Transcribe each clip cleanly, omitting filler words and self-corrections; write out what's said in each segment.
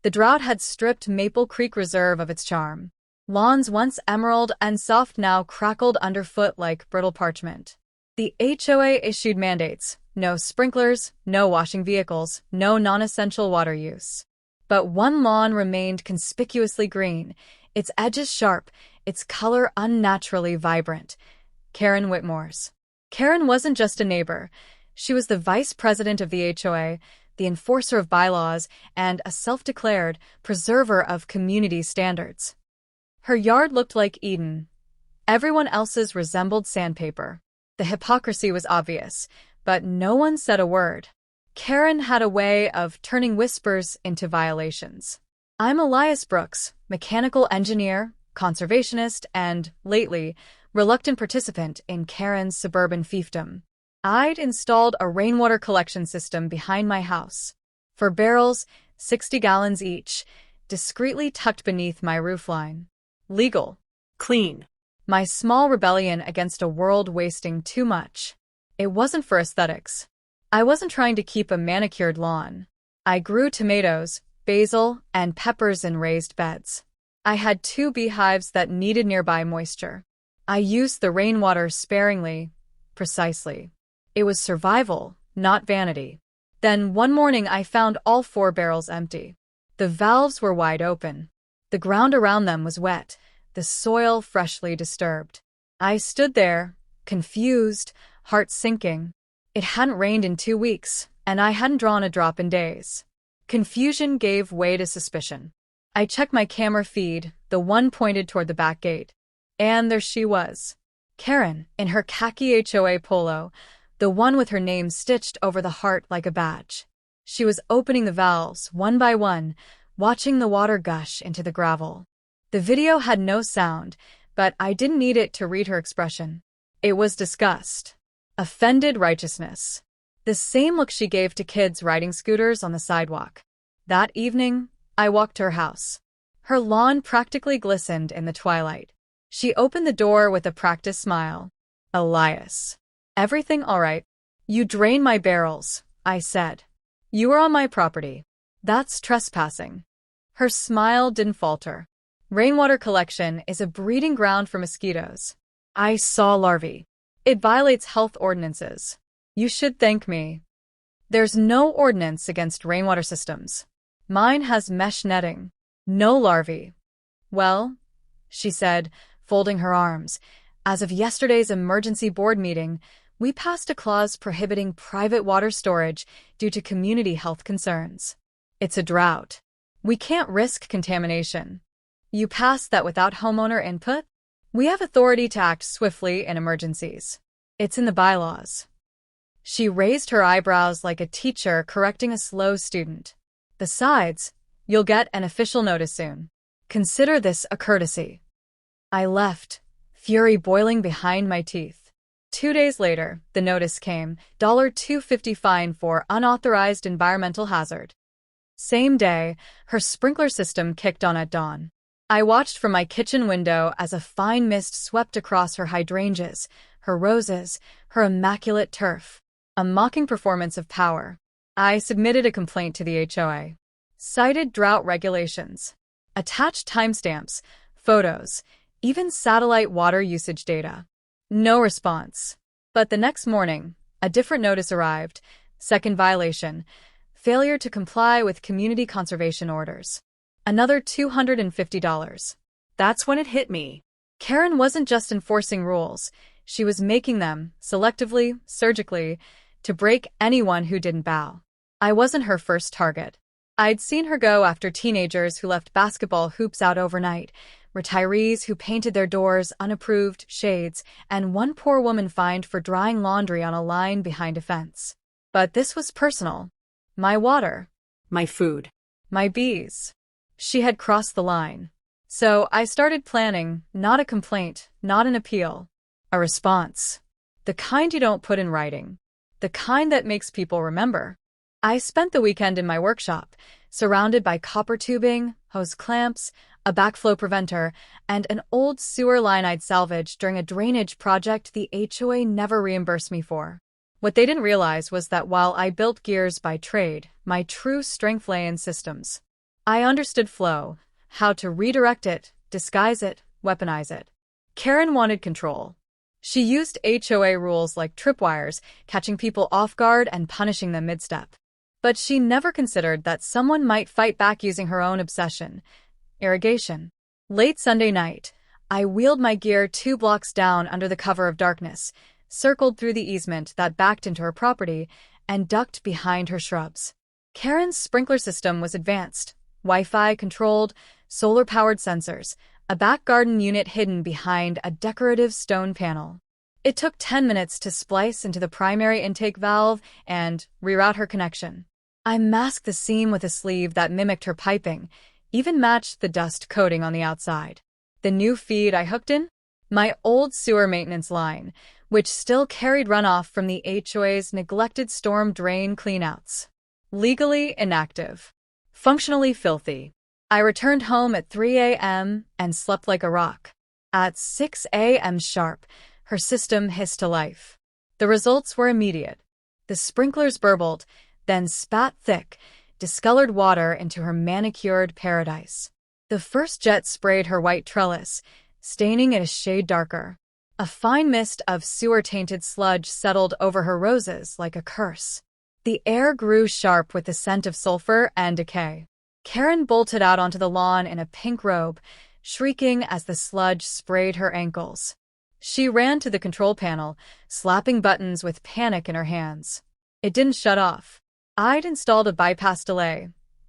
The drought had stripped Maple Creek Reserve of its charm. Lawns once emerald and soft now crackled underfoot like brittle parchment. The HOA issued mandates: no sprinklers, no washing vehicles, no non-essential water use. But one lawn remained conspicuously green, its edges sharp, its color unnaturally vibrant. Karen Whitmore's. Karen wasn't just a neighbor. She was the vice president of the HOA, the enforcer of bylaws, and a self-declared preserver of community standards. Her yard looked like Eden. Everyone else's resembled sandpaper. The hypocrisy was obvious, but no one said a word. Karen had a way of turning whispers into violations. I'm Elias Brooks, mechanical engineer, conservationist, and, lately, reluctant participant in Karen's suburban fiefdom. I'd installed a rainwater collection system behind my house. 4 barrels, 60 gallons each, discreetly tucked beneath my roofline. Legal. Clean. My small rebellion against a world wasting too much. It wasn't for aesthetics. I wasn't trying to keep a manicured lawn. I grew tomatoes, basil, and peppers in raised beds. I had 2 beehives that needed nearby moisture. I used the rainwater sparingly, precisely. It was survival, not vanity. Then one morning I found all 4 barrels empty. The valves were wide open. The ground around them was wet, the soil freshly disturbed. I stood there, confused, heart sinking. It hadn't rained in 2 weeks, and I hadn't drawn a drop in days. Confusion gave way to suspicion. I checked my camera feed, the one pointed toward the back gate. And there she was. Karen, in her khaki HOA polo, the one with her name stitched over the heart like a badge. She was opening the valves, one by one, watching the water gush into the gravel. The video had no sound, but I didn't need it to read her expression. It was disgust. Offended righteousness. The same look she gave to kids riding scooters on the sidewalk. That evening, I walked to her house. Her lawn practically glistened in the twilight. She opened the door with a practiced smile. Elias. Everything all right? You drained my barrels, I said. You were on my property. That's trespassing. Her smile didn't falter. Rainwater collection is a breeding ground for mosquitoes. I saw larvae. It violates health ordinances. You should thank me. There's no ordinance against rainwater systems. Mine has mesh netting. No larvae. Well, she said, folding her arms, as of yesterday's emergency board meeting, we passed a clause prohibiting private water storage due to community health concerns. It's a drought. We can't risk contamination. You passed that without homeowner input? We have authority to act swiftly in emergencies. It's in the bylaws. She raised her eyebrows like a teacher correcting a slow student. Besides, you'll get an official notice soon. Consider this a courtesy. I left, fury boiling behind my teeth. 2 days later, the notice came, $250 fine for unauthorized environmental hazard. Same day, her sprinkler system kicked on at dawn. I watched from my kitchen window as a fine mist swept across her hydrangeas, her roses, her immaculate turf. A mocking performance of power. I submitted a complaint to the HOA. Cited drought regulations. Attached timestamps, photos, even satellite water usage data. No response. But the next morning, a different notice arrived. Second violation. Failure to comply with community conservation orders. Another $250. That's when it hit me. Karen wasn't just enforcing rules. She was making them, selectively, surgically, to break anyone who didn't bow. I wasn't her first target. I'd seen her go after teenagers who left basketball hoops out overnight, retirees who painted their doors unapproved shades, and one poor woman fined for drying laundry on a line behind a fence. But this was personal. My water. My food. My bees. She had crossed the line. So I started planning, not a complaint, not an appeal. A response. The kind you don't put in writing. The kind that makes people remember. I spent the weekend in my workshop, surrounded by copper tubing, hose clamps, a backflow preventer, and an old sewer line I'd salvaged during a drainage project the HOA never reimbursed me for. What they didn't realize was that while I built gears by trade, my true strength lay in systems. I understood flow, how to redirect it, disguise it, weaponize it. Karen wanted control. She used HOA rules like tripwires, catching people off guard and punishing them mid-step. But she never considered that someone might fight back using her own obsession: irrigation. Late Sunday night, I wheeled my gear 2 blocks down under the cover of darkness, circled through the easement that backed into her property, and ducked behind her shrubs. Karen's sprinkler system was advanced, Wi-Fi controlled, solar-powered sensors, a back garden unit hidden behind a decorative stone panel. It took 10 minutes to splice into the primary intake valve and reroute her connection. I masked the seam with a sleeve that mimicked her piping, even matched the dust coating on the outside. The new feed I hooked in? My old sewer maintenance line, which still carried runoff from the HOA's neglected storm drain cleanouts. Legally inactive. Functionally filthy. I returned home at 3 a.m. and slept like a rock. At 6 a.m. sharp, her system hissed to life. The results were immediate. The sprinklers burbled, then spat thick, discolored water into her manicured paradise. The first jet sprayed her white trellis, staining it a shade darker. A fine mist of sewer-tainted sludge settled over her roses like a curse. The air grew sharp with the scent of sulfur and decay. Karen bolted out onto the lawn in a pink robe, shrieking as the sludge sprayed her ankles. She ran to the control panel, slapping buttons with panic in her hands. It didn't shut off. I'd installed a bypass delay,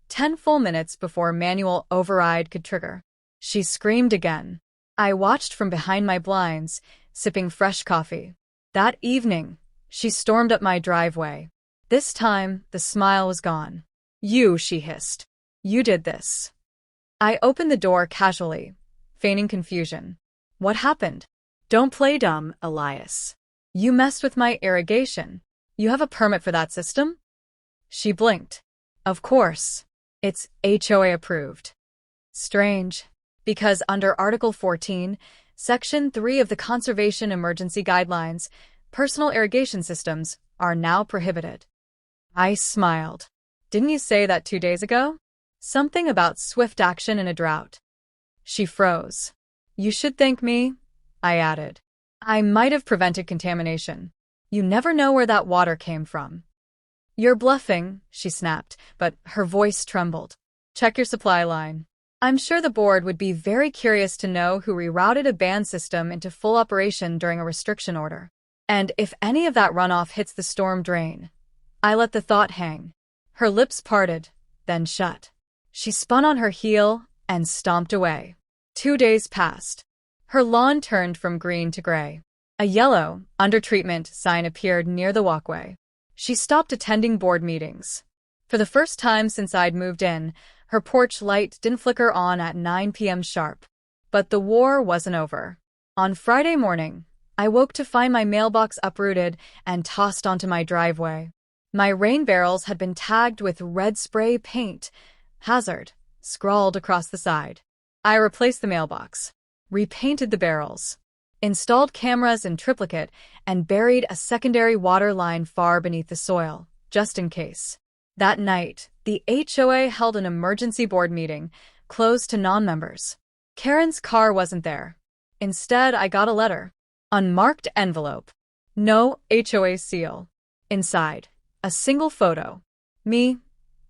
10 full minutes before manual override could trigger. She screamed again. I watched from behind my blinds, sipping fresh coffee. That evening, she stormed up my driveway. This time, the smile was gone. "You," she hissed. "You did this." I opened the door casually, feigning confusion. "What happened?" "Don't play dumb, Elias. You messed with my irrigation. You have a permit for that system?" She blinked. "Of course. It's HOA approved." Strange, because under Article 14, Section 3 of the Conservation Emergency Guidelines, personal irrigation systems are now prohibited. I smiled. "Didn't you say that 2 days ago? Something about swift action in a drought." She froze. "You should thank me," I added. "I might have prevented contamination. You never know where that water came from." "You're bluffing," she snapped, but her voice trembled. "Check your supply line. I'm sure the board would be very curious to know who rerouted a banned system into full operation during a restriction order. And if any of that runoff hits the storm drain." I let the thought hang. Her lips parted, then shut. She spun on her heel and stomped away. 2 days passed. Her lawn turned from green to gray. A yellow, under treatment sign appeared near the walkway. She stopped attending board meetings. For the first time since I'd moved in, her porch light didn't flicker on at 9 p.m. sharp. But the war wasn't over. On Friday morning, I woke to find my mailbox uprooted and tossed onto my driveway. My rain barrels had been tagged with red spray paint, "Hazard," scrawled across the side. I replaced the mailbox, repainted the barrels, installed cameras in triplicate, and buried a secondary water line far beneath the soil, just in case. That night, the HOA held an emergency board meeting, closed to non-members. Karen's car wasn't there. Instead, I got a letter. Unmarked envelope. No HOA seal. Inside, a single photo. Me,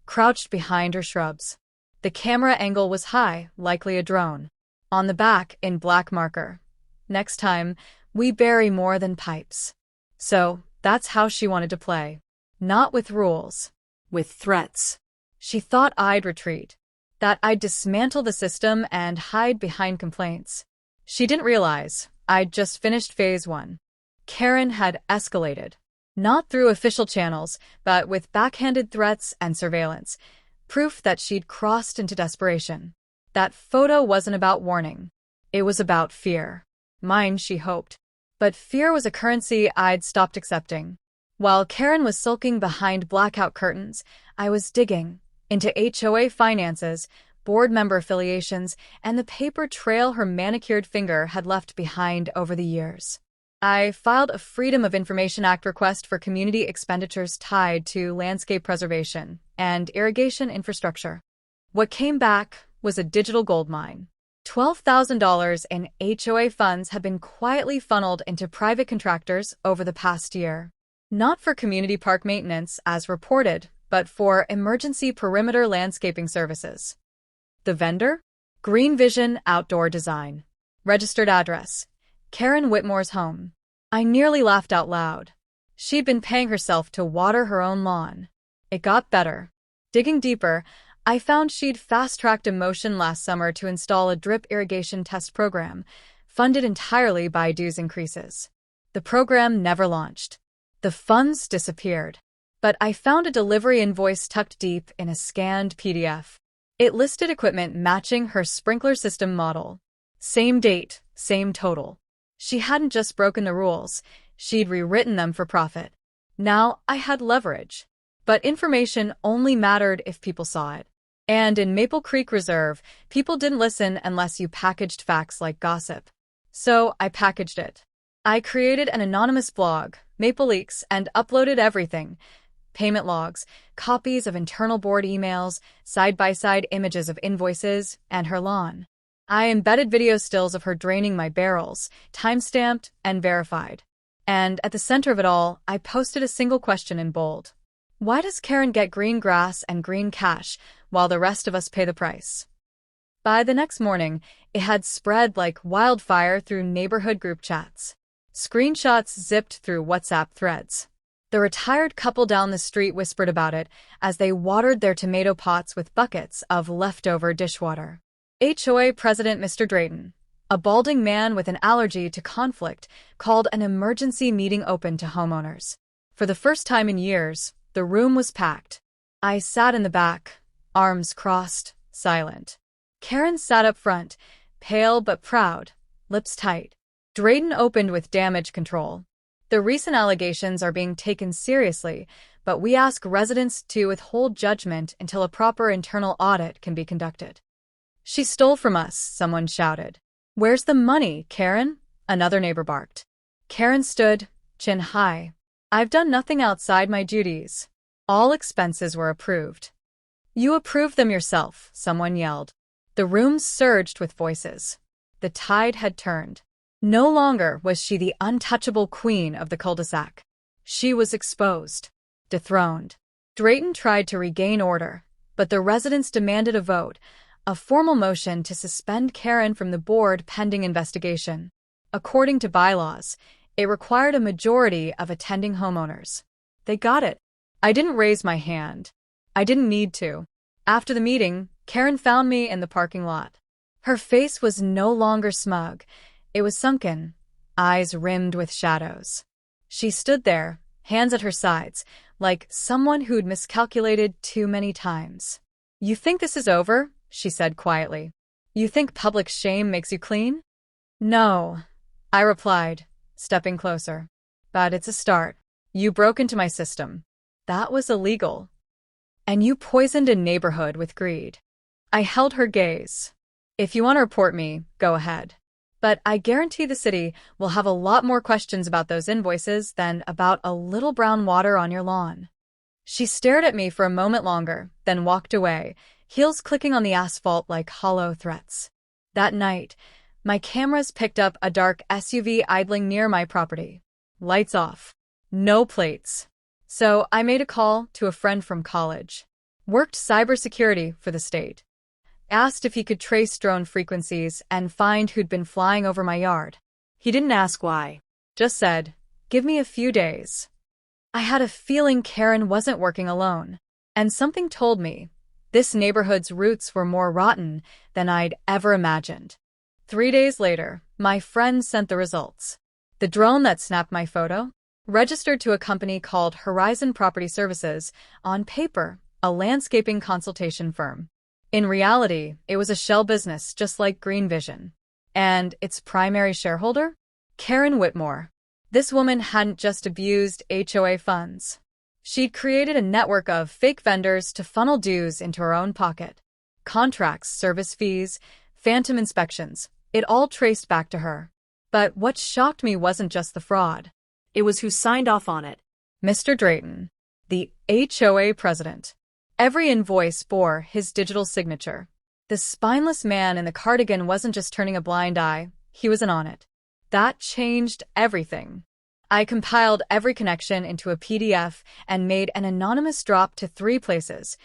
crouched behind her shrubs. The camera angle was high, likely a drone. On the back, in black marker, "Next time, we bury more than pipes." So, that's how she wanted to play. Not with rules. With threats. She thought I'd retreat. That I'd dismantle the system and hide behind complaints. She didn't realize I'd just finished phase 1. Karen had escalated. Not through official channels, but with backhanded threats and surveillance. Proof that she'd crossed into desperation. That photo wasn't about warning. It was about fear. Mine, she hoped. But fear was a currency I'd stopped accepting. While Karen was sulking behind blackout curtains, I was digging into HOA finances, board member affiliations, and the paper trail her manicured finger had left behind over the years. I filed a Freedom of Information Act request for community expenditures tied to landscape preservation and irrigation infrastructure. What came back was a digital goldmine. $12,000 in HOA funds had been quietly funneled into private contractors over the past year. Not for community park maintenance, as reported, but for emergency perimeter landscaping services. The vendor? Green Vision Outdoor Design. Registered address: Karen Whitmore's home. I nearly laughed out loud. She'd been paying herself to water her own lawn. It got better. Digging deeper, I found she'd fast-tracked a motion last summer to install a drip irrigation test program, funded entirely by dues increases. The program never launched. The funds disappeared. But I found a delivery invoice tucked deep in a scanned PDF. It listed equipment matching her sprinkler system model. Same date, same total. She hadn't just broken the rules, she'd rewritten them for profit. Now I had leverage. But information only mattered if people saw it. And in Maple Creek Reserve, people didn't listen unless you packaged facts like gossip. So I packaged it. I created an anonymous blog, Maple Leaks, and uploaded everything: payment logs, copies of internal board emails, side-by-side images of invoices, and her lawn. I embedded video stills of her draining my barrels, time-stamped and verified. And at the center of it all, I posted a single question in bold. Why does Karen get green grass and green cash while the rest of us pay the price? By the next morning, it had spread like wildfire through neighborhood group chats. Screenshots zipped through WhatsApp threads. The retired couple down the street whispered about it as they watered their tomato pots with buckets of leftover dishwater. HOA President Mr. Drayton, a balding man with an allergy to conflict, called an emergency meeting open to homeowners. For the first time in years, the room was packed. I sat in the back, arms crossed, silent. Karen sat up front, pale but proud, lips tight. Drayton opened with damage control. The recent allegations are being taken seriously, but we ask residents to withhold judgment until a proper internal audit can be conducted. She stole from us, someone shouted. Where's the money, Karen? Another neighbor barked. Karen stood, chin high. I've done nothing outside my duties. All expenses were approved. You approved them yourself, someone yelled. The room surged with voices. The tide had turned. No longer was she the untouchable queen of the cul-de-sac. She was exposed, dethroned. Drayton tried to regain order, but the residents demanded a vote, a formal motion to suspend Karen from the board pending investigation. According to bylaws, it required a majority of attending homeowners. They got it. I didn't raise my hand. I didn't need to. After the meeting, Karen found me in the parking lot. Her face was no longer smug. It was sunken, eyes rimmed with shadows. She stood there, hands at her sides, like someone who'd miscalculated too many times. You think this is over? She said quietly. You think public shame makes you clean? No, I replied, stepping closer. But it's a start. You broke into my system. That was illegal. And you poisoned a neighborhood with greed. I held her gaze. If you want to report me, go ahead. But I guarantee the city will have a lot more questions about those invoices than about a little brown water on your lawn. She stared at me for a moment longer, then walked away, heels clicking on the asphalt like hollow threats. That night, my cameras picked up a dark SUV idling near my property. Lights off. No plates. So I made a call to a friend from college. Worked cybersecurity for the state. Asked if he could trace drone frequencies and find who'd been flying over my yard. He didn't ask why. Just said, give me a few days. I had a feeling Karen wasn't working alone. And something told me this neighborhood's roots were more rotten than I'd ever imagined. 3 days later, my friend sent the results. The drone that snapped my photo, registered to a company called Horizon Property Services, on paper, a landscaping consultation firm. In reality, it was a shell business just like Green Vision. And its primary shareholder? Karen Whitmore. This woman hadn't just abused HOA funds. She'd created a network of fake vendors to funnel dues into her own pocket. Contracts, service fees, phantom inspections, it all traced back to her. But what shocked me wasn't just the fraud. It was who signed off on it. Mr. Drayton, the HOA president. Every invoice bore his digital signature. The spineless man in the cardigan wasn't just turning a blind eye, he was in on it. That changed everything. I compiled every connection into a PDF and made an anonymous drop to 3 places: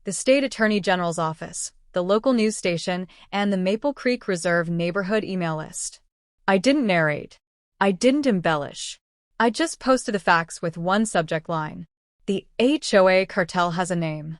the State Attorney General's office, the local news station, and the Maple Creek Reserve neighborhood email list. I didn't narrate. I didn't embellish. I just posted the facts with one subject line: the HOA cartel has a name.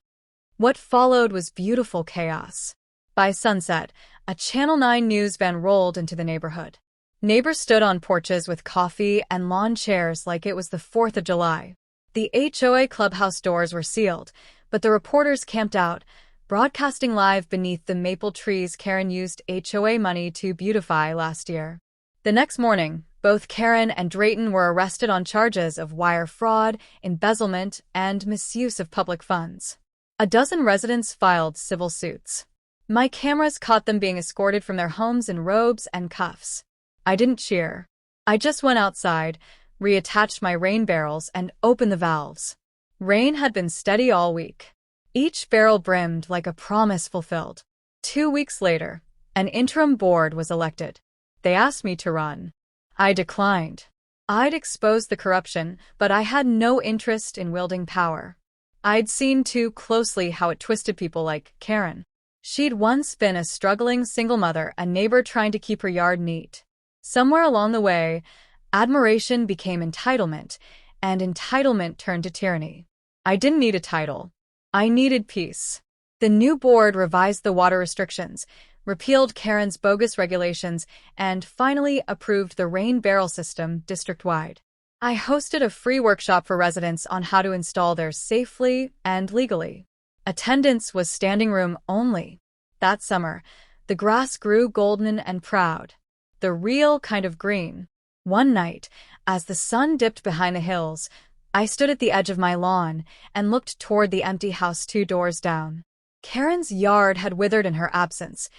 What followed was beautiful chaos. By sunset, a Channel 9 news van rolled into the neighborhood. Neighbors stood on porches with coffee and lawn chairs like it was the 4th of July. The HOA clubhouse doors were sealed, but the reporters camped out, broadcasting live beneath the maple trees Karen used HOA money to beautify last year. The next morning, both Karen and Drayton were arrested on charges of wire fraud, embezzlement, and misuse of public funds. A dozen residents filed civil suits. My cameras caught them being escorted from their homes in robes and cuffs. I didn't cheer. I just went outside, reattached my rain barrels, and opened the valves. Rain had been steady all week. Each barrel brimmed like a promise fulfilled. 2 weeks later, an interim board was elected. They asked me to run. I declined. I'd exposed the corruption, but I had no interest in wielding power. I'd seen too closely how it twisted people like Karen. She'd once been a struggling single mother, a neighbor trying to keep her yard neat. Somewhere along the way, admiration became entitlement, and entitlement turned to tyranny. I didn't need a title. I needed peace. The new board revised the water restrictions, repealed Karen's bogus regulations, and finally approved the rain barrel system district-wide. I hosted a free workshop for residents on how to install theirs safely and legally. Attendance was standing room only. That summer, the grass grew golden and proud. The real kind of green. One night, as the sun dipped behind the hills, I stood at the edge of my lawn and looked toward the empty house 2 doors down. Karen's yard had withered in her absence.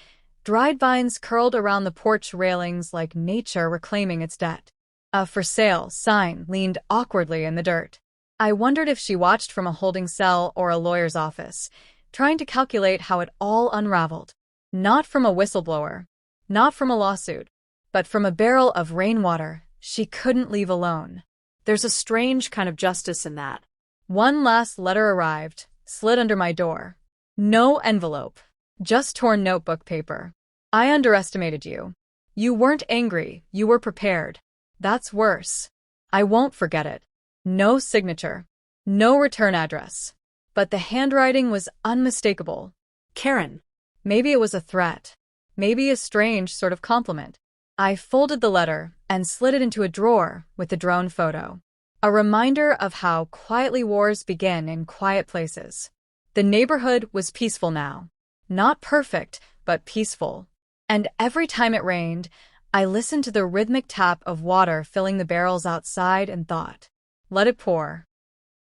Dried vines curled around the porch railings like nature reclaiming its debt. A for sale sign leaned awkwardly in the dirt. I wondered if she watched from a holding cell or a lawyer's office, trying to calculate how it all unraveled. Not from a whistleblower, not from a lawsuit, but from a barrel of rainwater she couldn't leave alone. There's a strange kind of justice in that. One last letter arrived, slid under my door. No envelope, just torn notebook paper. I underestimated you. You weren't angry, you were prepared. That's worse. I won't forget it. No signature. No return address. But the handwriting was unmistakable. Karen. Maybe it was a threat. Maybe a strange sort of compliment. I folded the letter and slid it into a drawer with the drone photo. A reminder of how quietly wars begin in quiet places. The neighborhood was peaceful now. Not perfect, but peaceful. And every time it rained, I listened to the rhythmic tap of water filling the barrels outside and thought, let it pour.